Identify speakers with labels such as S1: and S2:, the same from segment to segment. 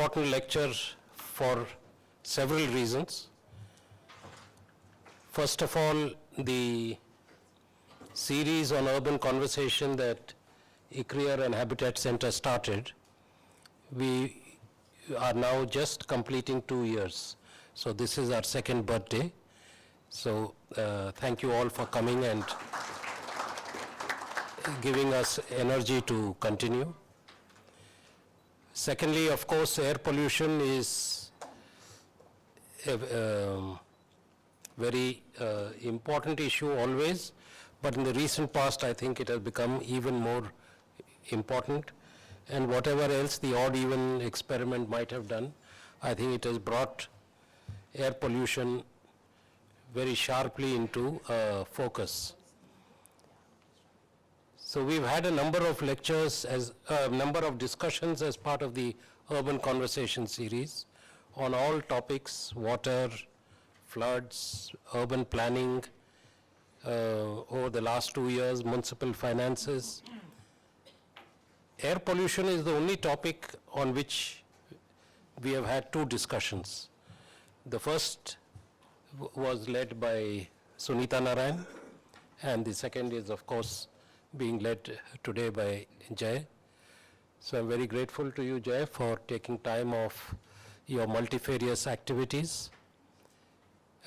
S1: important lecture for several reasons. First of all, the series on urban conversation that ICRIER and Habitat Center started, we are now just completing 2 years. So this is our second birthday. So thank you all for coming and giving us energy to continue. Secondly, of course, air pollution is a very important issue always, but in the recent past, I think it has become even more important. And whatever else the odd even experiment might have done, I think it has brought air pollution very sharply into focus. So we've had a number of lectures, as a number of discussions as part of the Urban Conversation Series on all topics: water, floods, urban planning, over the last 2 years, municipal finances. Air pollution is the only topic on which we have had 2 discussions. The first was led by Sunita Narayan, and the second is, of course, being led today by Jai. So I'm very grateful to you, Jai, for taking time off your multifarious activities.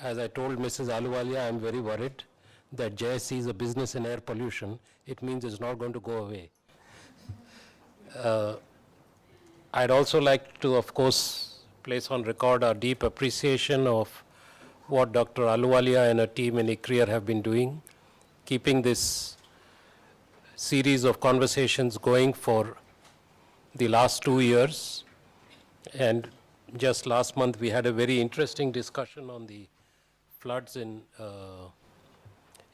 S1: As I told Mrs. Ahluwalia, I'm very worried that Jai sees a business in air pollution. It means it's not going to go away. I'd also like to, of course, place on record our deep appreciation of what Dr. Ahluwalia and her team in ICRIER have been doing, keeping this series of conversations going for the last 2 years. And just last month, we had a very interesting discussion on the floods in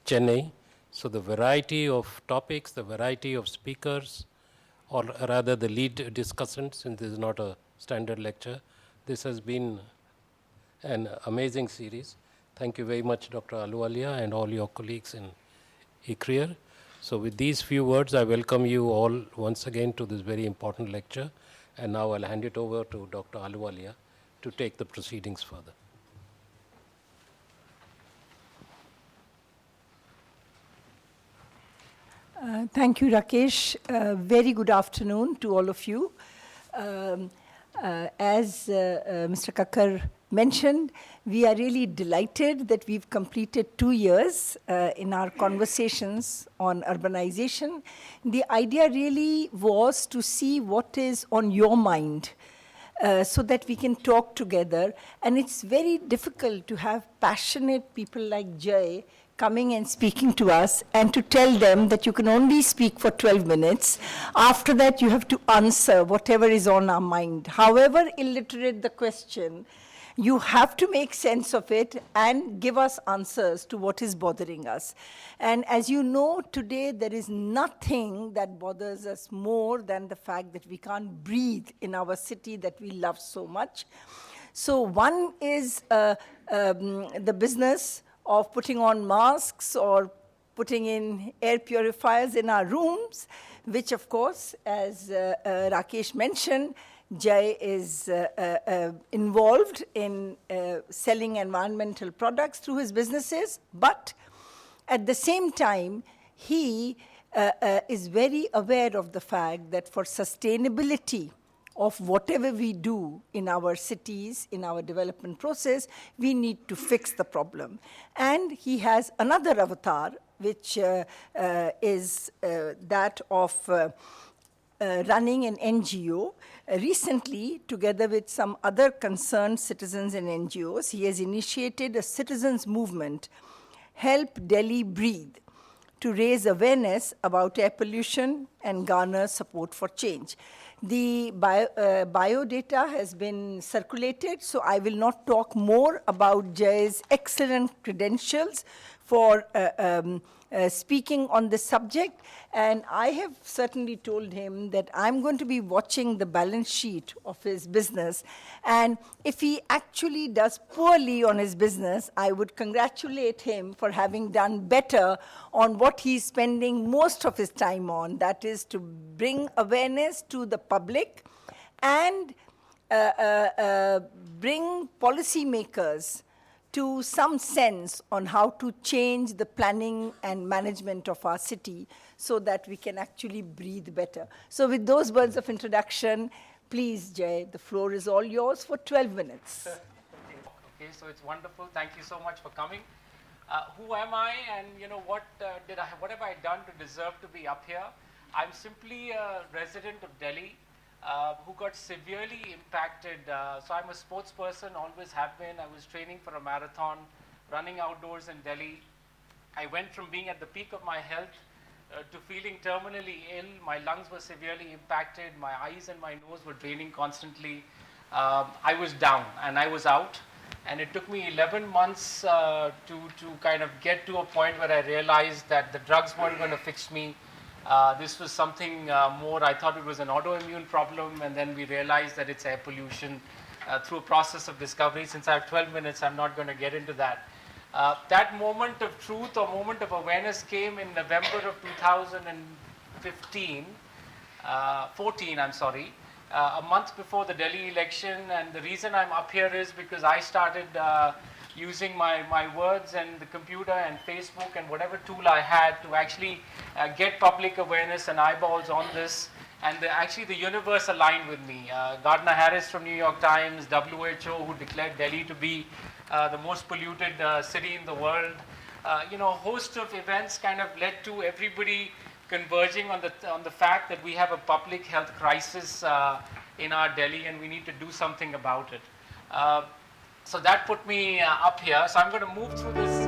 S1: Chennai. So the variety of topics, the variety of speakers, or rather the lead discussant, since this is not a standard lecture, this has been an amazing series. Thank you very much, Dr. Ahluwalia, and all your colleagues in ICRIER. So with these few words, I welcome you all once again to this very important lecture. And now I'll hand it over to Dr. Ahluwalia to take the proceedings further.
S2: Thank you, Rakesh. Very good afternoon to all of you. As Mr. Kakkar mentioned, we are really delighted that we've completed 2 years in our conversations on urbanization. The idea really was to see what is on your mind so that we can talk together. And it's very difficult to have passionate people like Jai coming and speaking to us and to tell them that you can only speak for 12 minutes. After that, you have to answer whatever is on our mind. However illiterate the question, you have to make sense of it and give us answers to what is bothering us. And as you know, today there is nothing that bothers us more than the fact that we can't breathe in our city that we love so much. So one is the business of putting on masks or putting in air purifiers in our rooms, which of course, as Rakesh mentioned, Jai is involved in selling environmental products through his businesses, but at the same time, he is very aware of the fact that for sustainability of whatever we do in our cities, in our development process, we need to fix the problem. And he has another avatar, which is that of running an NGO. Recently, together with some other concerned citizens and NGOs, he has initiated a citizens movement, Help Delhi Breathe, to raise awareness about air pollution and garner support for change. The bio data has been circulated, so I will not talk more about Jai's excellent credentials for speaking on this subject. And I have certainly told him that I'm going to be watching the balance sheet of his business. And if he actually does poorly on his business, I would congratulate him for having done better on what he's spending most of his time on, that is to bring awareness to the public and bring policymakers to some sense on how to change the planning and management of our city so that we can actually breathe better. So with those words of introduction, please, Jai, the floor is all yours for 12 minutes.
S3: Okay, so it's wonderful. Thank you so much for coming. Who am I, and what have I done to deserve to be up here? I'm simply a resident of Delhi who got severely impacted. So I'm a sports person, always have been. I was training for a marathon, running outdoors in Delhi. I went from being at the peak of my health to feeling terminally ill. My lungs were severely impacted. My eyes and my nose were draining constantly. I was down and I was out. And it took me 11 months to kind of get to a point where I realized that the drugs weren't going to fix me. This was something more. I thought it was an autoimmune problem, and then we realized that it's air pollution through a process of discovery. Since I have 12 minutes, I'm not going to get into that. That moment of truth or moment of awareness came in November of 14, I'm sorry. A month before the Delhi election, and the reason I'm up here is because I started using my words and the computer and Facebook and whatever tool I had to actually get public awareness and eyeballs on this, and actually the universe aligned with me. Gardner Harris from New York Times, WHO, who declared Delhi to be the most polluted city in the world. A host of events kind of led to everybody converging on the fact that we have a public health crisis in our Delhi, and we need to do something about it. So that put me up here. So I'm going to move through this